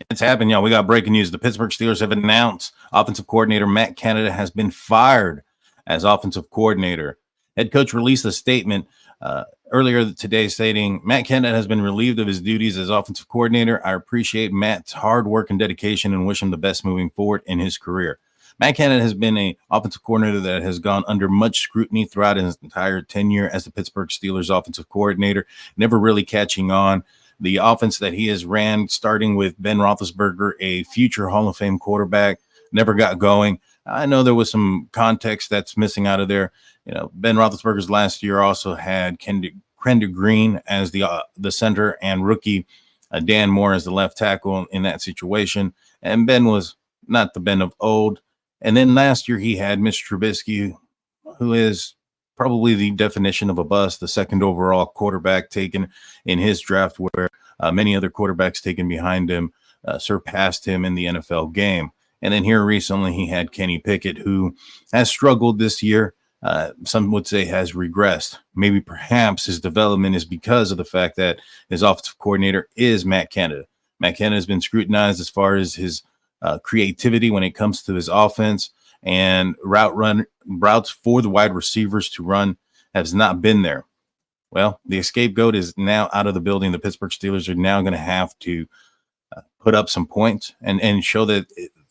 It's happened, y'all. We got breaking news. The Pittsburgh Steelers have announced offensive coordinator Matt Canada has been fired as offensive coordinator. Head coach released a statement earlier today stating Matt Canada has been relieved of his duties as offensive coordinator. I appreciate Matt's hard work and dedication and wish him the best moving forward in his career. Matt Canada has been an offensive coordinator that has gone under much scrutiny throughout his entire tenure as the Pittsburgh Steelers offensive coordinator, never really catching on. The offense that he has ran, starting with Ben Roethlisberger, a future Hall of Fame quarterback, never got going. I know there was some context that's missing out of there. You know, Ben Roethlisberger's last year also had Kendrick Green as the center and rookie Dan Moore as the left tackle in that situation. And Ben was not the Ben of old. And then last year he had Mr. Trubisky, who is probably the definition of a bust, the second overall quarterback taken in his draft, where many other quarterbacks taken behind him surpassed him in the NFL game. And then here recently he had Kenny Pickett, who has struggled this year. Some would say has regressed. Maybe perhaps his development is because of the fact that his offensive coordinator is Matt Canada. Matt Canada has been scrutinized as far as his creativity when it comes to his offense, and routes for the wide receivers to run has not been there. Well, the scapegoat is now out of the building. The Pittsburgh Steelers are now going to have to put up some points and show that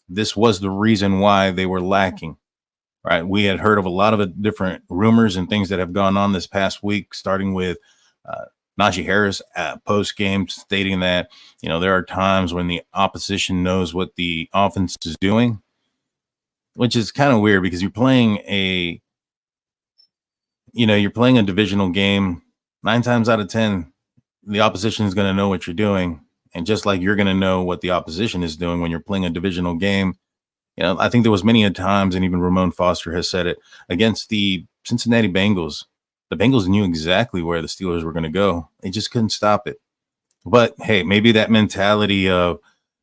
this was the reason why they were lacking. Right? We had heard of a lot of different rumors and things that have gone on this past week, starting with Najee Harris post game stating that, you know, there are times when the opposition knows what the offense is doing, which is kind of weird because you're playing a divisional game. 9 times out of 10, the opposition is going to know what you're doing. And just like you're going to know what the opposition is doing when you're playing a divisional game, you know, I think there was many a times, and even Ramon Foster has said it, against the Cincinnati Bengals. The Bengals knew exactly where the Steelers were going to go. They just couldn't stop it. But hey, maybe that mentality of,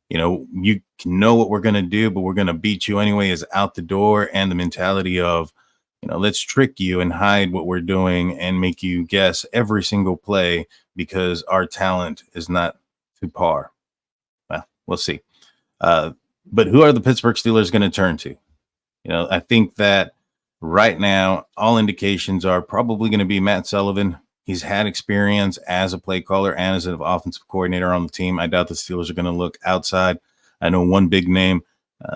you know, you know what we're going to do, but we're going to beat you anyway is out the door. And the mentality of, you know, let's trick you and hide what we're doing and make you guess every single play because our talent is not to par. Well, we'll see. But who are the Pittsburgh Steelers going to turn to? You know, I think that right now, all indications are probably going to be Matt Sullivan. He's had experience as a play caller and as an offensive coordinator on the team. I doubt the Steelers are going to look outside. I know one big name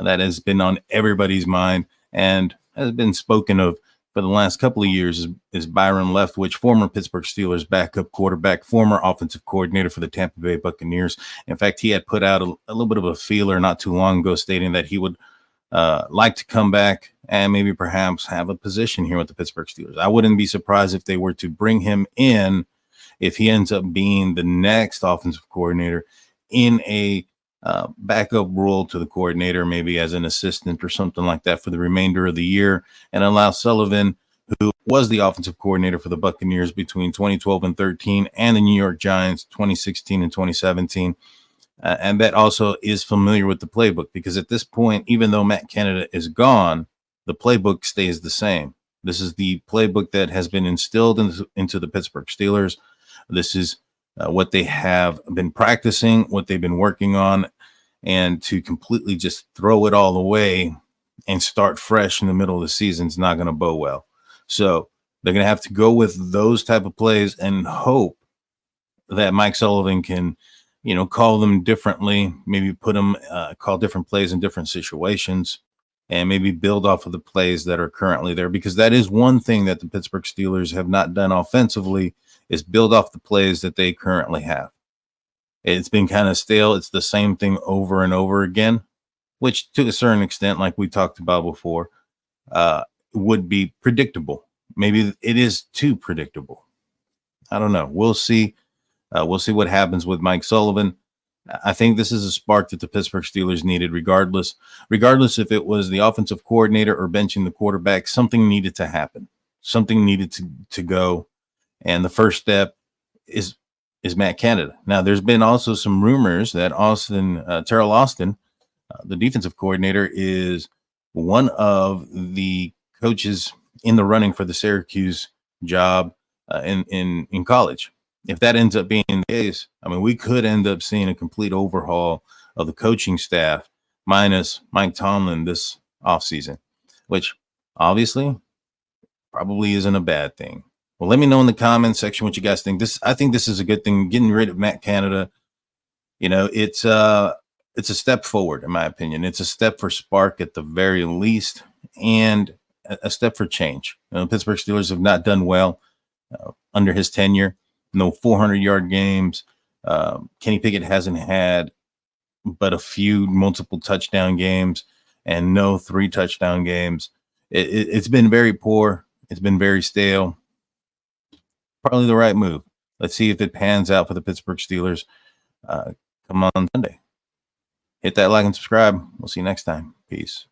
that has been on everybody's mind and has been spoken of for the last couple of years is Byron Leftwich, former Pittsburgh Steelers backup quarterback, former offensive coordinator for the Tampa Bay Buccaneers. In fact, he had put out a little bit of a feeler not too long ago stating that he would like to come back and maybe perhaps have a position here with the Pittsburgh Steelers. I wouldn't be surprised if they were to bring him in if he ends up being the next offensive coordinator in a backup role to the coordinator, maybe as an assistant or something like that for the remainder of the year, and allow Sullivan, who was the offensive coordinator for the Buccaneers between 2012 and 13 and the New York Giants 2016 and 2017, and that also is familiar with the playbook, because at this point, even though Matt Canada is gone, the playbook stays the same. This is the playbook that has been instilled into the Pittsburgh Steelers. This is what they have been practicing, what they've been working on, and to completely just throw it all away and start fresh in the middle of the season is not going to bode well. So they're going to have to go with those type of plays and hope that Mike Sullivan can, you know, call them differently, maybe put them, call different plays in different situations, and maybe build off of the plays that are currently there, because that is one thing that the Pittsburgh Steelers have not done offensively, is build off the plays that they currently have. It's been kind of stale. It's the same thing over and over again, which to a certain extent, like we talked about before, would be predictable. Maybe it is too predictable. I don't know. We'll see. We'll see what happens with Mike Sullivan. I think this is a spark that the Pittsburgh Steelers needed regardless if it was the offensive coordinator or benching the quarterback. Something needed to happen. Something needed to go. And the first step is Matt Canada. Now, there's been also some rumors that Terrell Austin, the defensive coordinator, is one of the coaches in the running for the Syracuse job in college. If that ends up being the case, I mean, we could end up seeing a complete overhaul of the coaching staff minus Mike Tomlin this offseason, which obviously probably isn't a bad thing. Well, let me know in the comments section what you guys think. I think this is a good thing. Getting rid of Matt Canada, it's a step forward in my opinion. It's a step for spark at the very least, and a step for change. Pittsburgh Steelers have not done well under his tenure. No 400-yard games. Kenny Pickett hasn't had but a few multiple touchdown games and no 3 touchdown games. It's been very poor. It's been very stale. Probably the right move. Let's see if it pans out for the Pittsburgh Steelers. Come on Sunday. Hit that like and subscribe. We'll see you next time. Peace.